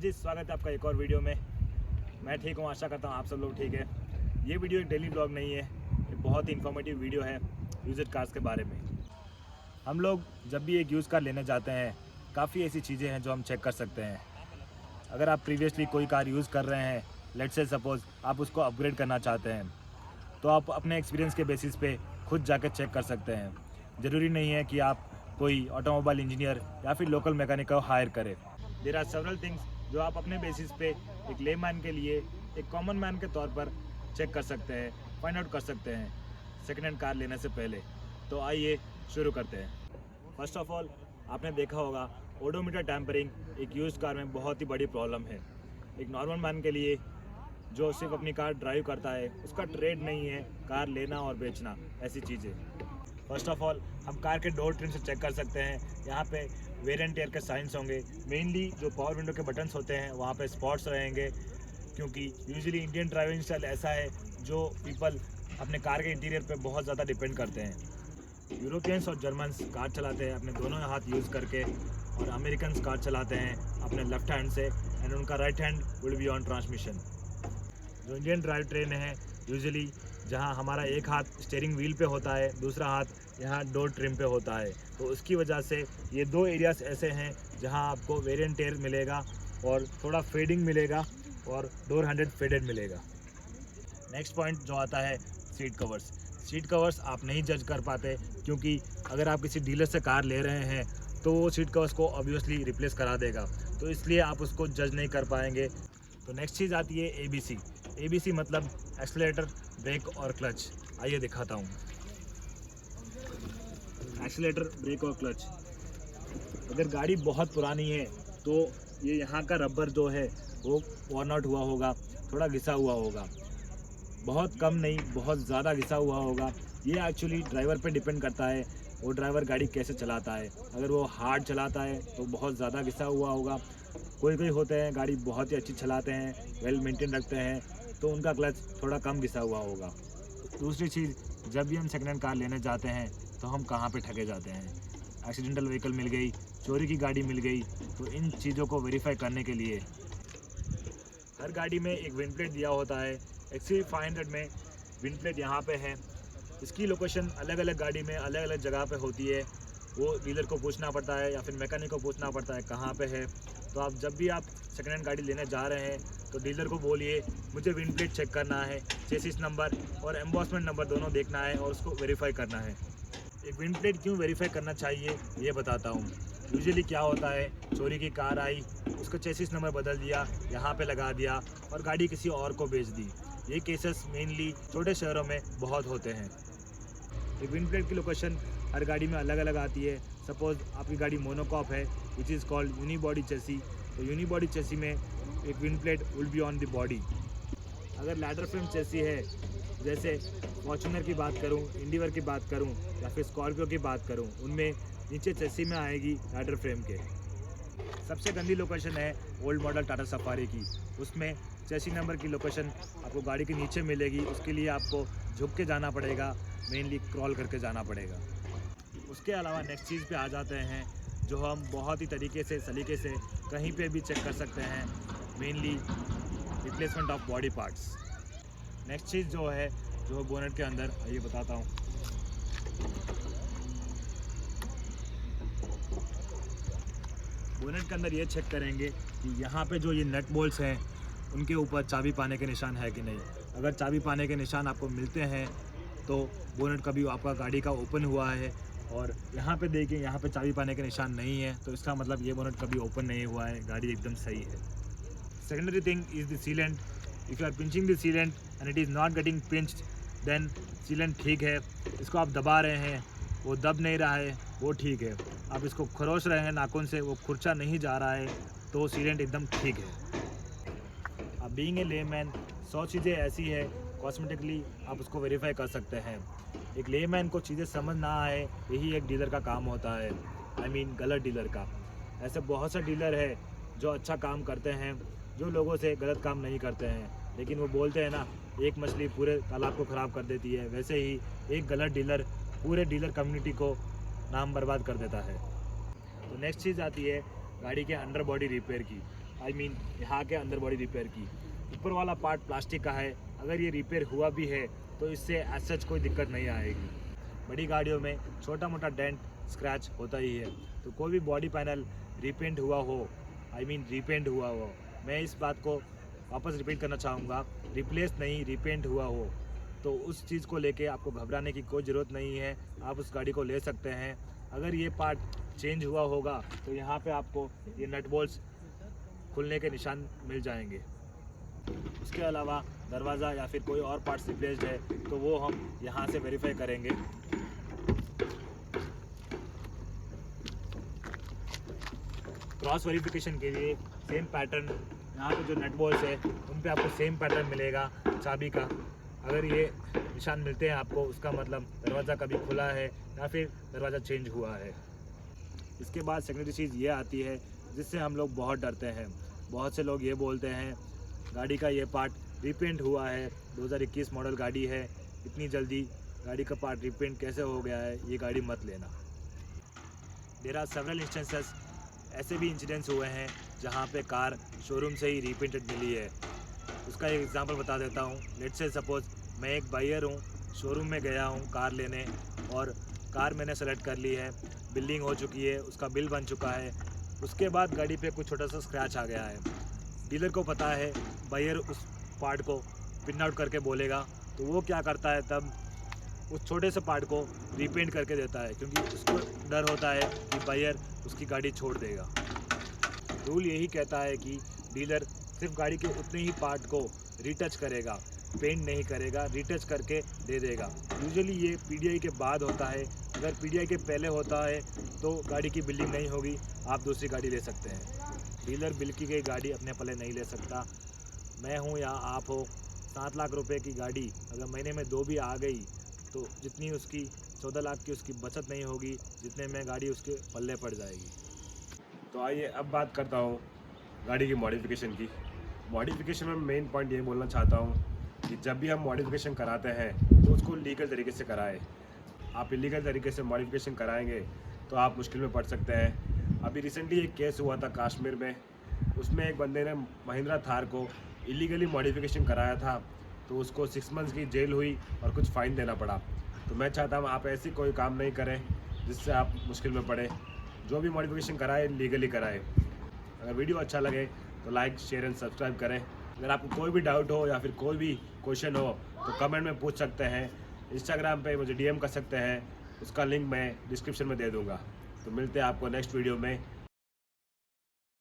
जी, स्वागत है आपका एक और वीडियो में। मैं ठीक हूँ, आशा करता हूँ आप सब लोग ठीक है। ये वीडियो एक डेली ब्लॉग नहीं है, ये बहुत ही इन्फॉर्मेटिव वीडियो है यूज्ड कार्स के बारे में। हम लोग जब भी एक यूज़ कार लेने जाते हैं, काफ़ी ऐसी चीज़ें हैं जो हम चेक कर सकते हैं। अगर आप प्रीवियसली कोई कार यूज़ कर रहे हैं, लेट्स से सपोज़ आप उसको अपग्रेड करना चाहते हैं, तो आप अपने एक्सपीरियंस के बेसिस पे खुद जाके चेक कर सकते हैं। ज़रूरी नहीं है कि आप कोई ऑटोमोबाइल इंजीनियर या फिर लोकल मैकेनिक को हायर करें। देयर आर सेवरल थिंग्स जो आप अपने बेसिस पे एक लेमैन के लिए, एक कॉमन मैन के तौर पर चेक कर सकते हैं, फाइंड आउट कर सकते हैं सेकेंड हैंड कार लेने से पहले। तो आइए शुरू करते हैं। फर्स्ट ऑफ ऑल, आपने देखा होगा ओडोमीटर टैम्परिंग एक यूज्ड कार में बहुत ही बड़ी प्रॉब्लम है। एक नॉर्मल मैन के लिए जो सिर्फ अपनी कार ड्राइव करता है, उसका ट्रेड नहीं है कार लेना और बेचना, ऐसी चीज़ें। फर्स्ट ऑफ ऑल, हम कार के डोर ट्रिम से चेक कर सकते हैं। यहाँ पे वेयर एंड टेयर के साइंस होंगे। मेनली जो पावर विंडो के बटन्स होते हैं वहाँ पे स्पॉट्स रहेंगे, क्योंकि यूजुअली इंडियन ड्राइविंग स्टाइल ऐसा है जो पीपल अपने कार के इंटीरियर पे बहुत ज़्यादा डिपेंड करते हैं। यूरोपियंस और जर्मन्स कार चलाते हैं अपने दोनों हाथ यूज़ करके, और अमेरिकन्स कार चलाते हैं अपने लेफ्ट हैंड से, एंड उनका right hand will be on transmission. जो इंडियन ड्राइव ट्रेन है, यूजुअली जहां हमारा एक हाथ स्टीयरिंग व्हील पे होता है, दूसरा हाथ यहां डोर ट्रिम पे होता है, तो उसकी वजह से ये दो एरियाज ऐसे हैं जहां आपको वेयर एंड टेयर मिलेगा और थोड़ा फेडिंग मिलेगा और डोर हैंडेड फेडेड मिलेगा। नेक्स्ट पॉइंट जो आता है सीट कवर्स। सीट कवर्स आप नहीं जज कर पाते, क्योंकि अगर आप किसी डीलर से कार ले रहे हैं तो वो सीट कवर्स को ऑब्वियसली रिप्लेस करा देगा, तो इसलिए आप उसको जज नहीं कर पाएंगे। तो नेक्स्ट चीज़ आती है ABC। ABC मतलब एक्सीलरेटर, ब्रेक और क्लच। आइए दिखाता हूँ। एक्सीलरेटर, ब्रेक और क्लच। अगर गाड़ी बहुत पुरानी है तो ये यहाँ का रबर जो है वो वॉर्न आउट हुआ होगा, थोड़ा घिसा हुआ होगा, बहुत कम नहीं बहुत ज़्यादा घिसा हुआ होगा। ये एक्चुअली ड्राइवर पे डिपेंड करता है, वो ड्राइवर गाड़ी कैसे चलाता है। अगर वो हार्ड चलाता है तो बहुत ज़्यादा घिसा हुआ होगा। कोई होते हैं गाड़ी बहुत ही अच्छी चलाते हैं, वेल मेंटेन रखते हैं, तो उनका क्लच थोड़ा कम घिसा हुआ होगा। दूसरी चीज़, जब भी हम सेकेंड हैंड कार लेने जाते हैं तो हम कहाँ पे ठगे जाते हैं। एक्सीडेंटल व्हीकल मिल गई, चोरी की गाड़ी मिल गई, तो इन चीज़ों को वेरीफाई करने के लिए हर गाड़ी में एक विंड प्लेट दिया होता है। XC 500 में विंड प्लेट यहाँ पे है। इसकी लोकेशन अलग अलग गाड़ी में अलग अलग जगह पे होती है, वो डीलर को पूछना पड़ता है या फिर मैकेनिक को पूछना पड़ता है कहाँ पे है। तो आप जब भी आप सेकेंड हैंड गाड़ी लेने जा रहे हैं तो डीलर को बोलिए मुझे विंड प्लेट चेक करना है, चेसिस नंबर और एम्बॉसमेंट नंबर दोनों देखना है और उसको वेरीफाई करना है। एक विंड प्लेट क्यों वेरीफाई करना चाहिए ये बताता हूँ। यूजुअली क्या होता है, चोरी की कार आई, उसका चेसिस नंबर बदल दिया, यहाँ पे लगा दिया और गाड़ी किसी और को बेच दी। ये केसेस मेनली छोटे शहरों में बहुत होते हैं। एक विंड प्लेट की लोकेशन हर गाड़ी में अलग अलग आती है। सपोज़ आपकी गाड़ी मोनोकॉक है, विच इज़ कॉल्ड यूनिबॉडी चेसी, तो यूनिबॉडी चेसी में एक wind plate will be on the body. अगर लैडर फ्रेम चेसी है, जैसे फॉर्च्यूनर की बात करूं, इंडिवर की बात करूं या फिर स्कॉर्पियो की बात करूं, उनमें नीचे चेसी में आएगी लैडर फ्रेम के। सबसे गंदी लोकेशन है ओल्ड मॉडल टाटा सफारी की, उसमें चेसी नंबर की लोकेशन आपको गाड़ी के नीचे मिलेगी। उसके लिए आपको झुक के जाना पड़ेगा, मेनली क्रॉल करके जाना पड़ेगा। उसके अलावा नेक्स्ट चीज़ पे आ जाते हैं जो हम बहुत ही तरीके से सलीके से कहीं पे भी चेक कर सकते हैं, mainly replacement of body parts. Next चीज़ जो है जो बोनेट के अंदर, आइए बताता हूँ। बोनेट के अंदर ये चेक करेंगे कि यहाँ पे जो ये नट बोल्ट्स हैं उनके ऊपर चाबी पाने के निशान है कि नहीं। अगर चाबी पाने के निशान आपको मिलते हैं तो बोनेट कभी आपका गाड़ी का ओपन हुआ है, और यहाँ पे देखिए यहाँ पे चाबी पाने के निशान नहीं है, तो इसका मतलब ये बोनेट कभी ओपन नहीं हुआ है, गाड़ी एकदम सही है। Secondary thing is the sealant. If you are pinching the sealant and it is not getting pinched, then sealant ठीक है। इसको आप दबा रहे हैं, वो दब नहीं रहा है, वो ठीक है। आप इसको खरोच रहे हैं नाखून से, वो खुरचा नहीं जा रहा है, तो सीलेंट एकदम ठीक है। अब बीइंग ए लेमैन 100 चीज़ें ऐसी है कॉस्मेटिकली आप उसको वेरीफाई कर सकते हैं। एक लेमैन को चीज़ें समझ ना आए, यही एक डीलर का काम होता है। आई मीन गलत डीलर का। ऐसे बहुत से डीलर है जो अच्छा काम करते हैं, जो लोगों से गलत काम नहीं करते हैं, लेकिन वो बोलते हैं ना, एक मछली पूरे तालाब को ख़राब कर देती है, वैसे ही एक गलत डीलर पूरे डीलर कम्युनिटी को नाम बर्बाद कर देता है। तो नेक्स्ट चीज़ आती है गाड़ी के अंडर बॉडी रिपेयर की। आई मीन यहाँ के अंदर बॉडी रिपेयर की। ऊपर वाला पार्ट प्लास्टिक का है, अगर ये रिपेयर हुआ भी है तो इससे एज सच कोई दिक्कत नहीं आएगी। बड़ी गाड़ियों में छोटा मोटा डेंट स्क्रैच होता ही है, तो कोई भी बॉडी पैनल रिपेंट हुआ हो, आई मीन रिपेंट हुआ हो, मैं इस बात को वापस रिपीट करना चाहूँगा, रिप्लेस नहीं रिपेंट हुआ हो, तो उस चीज़ को लेके आपको घबराने की कोई ज़रूरत नहीं है। आप उस गाड़ी को ले सकते हैं। अगर ये पार्ट चेंज हुआ होगा तो यहाँ पे आपको ये नट बोल्ट्स खुलने के निशान मिल जाएंगे। उसके अलावा दरवाज़ा या फिर कोई और पार्ट्स रिप्लेस्ड है तो वो हम यहाँ से वेरीफाई करेंगे। क्रॉस वेरिफिकेशन के लिए सेम पैटर्न, यहाँ पे जो नट बोल्ट्स है उन पे आपको सेम पैटर्न मिलेगा चाबी का। अगर ये निशान मिलते हैं आपको, उसका मतलब दरवाज़ा कभी खुला है या फिर दरवाज़ा चेंज हुआ है। इसके बाद सेकेंडरी चीज़ ये आती है जिससे हम लोग बहुत डरते हैं। बहुत से लोग ये बोलते हैं गाड़ी का ये पार्ट रिपेंट हुआ है, 2021 मॉडल गाड़ी है, इतनी जल्दी गाड़ी का पार्ट रिपेंट कैसे हो गया है, ये गाड़ी मत लेना। देयर आर सेवरल इंस्टेंसेस, ऐसे भी इंसिडेंट्स हुए हैं जहाँ पे कार शोरूम से ही रिपेंटेड मिली है। उसका एक एग्जांपल बता देता हूँ। लेट्स से सपोज़ मैं एक बायर हूँ, शोरूम में गया हूँ कार लेने और कार मैंने सेलेक्ट कर ली है, बिलिंग हो चुकी है, उसका बिल बन चुका है। उसके बाद गाड़ी पे कुछ छोटा सा स्क्रैच आ गया है। डीलर को पता है बायर उस पार्ट को पिन आउट करके बोलेगा, तो वो क्या करता है तब उस छोटे से पार्ट को रिपेंट करके देता है, क्योंकि उसको डर होता है कि बायर उसकी गाड़ी छोड़ देगा। रूल यही कहता है कि डीलर सिर्फ गाड़ी के उतने ही पार्ट को रीटच करेगा, पेंट नहीं करेगा, रीटच करके दे देगा। यूजुअली ये पीडीआई के बाद होता है। अगर पीडीआई के पहले होता है तो गाड़ी की बिलिंग नहीं होगी, आप दूसरी गाड़ी ले सकते हैं। डीलर बिल की गई गाड़ी अपने पल्ले नहीं ले सकता। मैं हूँ या आप हो, 7 लाख रुपए की गाड़ी अगर महीने में 2 भी आ गई तो जितनी उसकी 14 लाख की उसकी बचत नहीं होगी जितने में गाड़ी उसके पल्ले पड़ जाएगी। तो आइए अब बात करता हूँ गाड़ी की मॉडिफिकेशन की। मॉडिफिकेशन में मेन पॉइंट ये बोलना चाहता हूँ कि जब भी हम मॉडिफिकेशन कराते हैं तो उसको लीगल तरीके से कराएं। आप इलीगल तरीके से मॉडिफिकेशन कराएंगे तो आप मुश्किल में पड़ सकते हैं। अभी रिसेंटली एक केस हुआ था कश्मीर में, उसमें एक बंदे ने महिंद्रा थार को इलीगली मॉडिफिकेशन कराया था, तो उसको 6 मंथ्स की जेल हुई और कुछ फ़ाइन देना पड़ा। तो मैं चाहता हूँ आप ऐसी कोई काम नहीं करें जिससे आप मुश्किल में पड़े। जो भी मॉडिफिकेशन कराए लीगली कराए। अगर वीडियो अच्छा लगे तो लाइक, शेयर एंड सब्सक्राइब करें। अगर आपको कोई भी डाउट हो या फिर कोई भी क्वेश्चन हो तो कमेंट में पूछ सकते हैं। इंस्टाग्राम पे मुझे DM कर सकते हैं, उसका लिंक मैं डिस्क्रिप्शन में दे दूँगा। तो मिलते हैं आपको नेक्स्ट वीडियो में।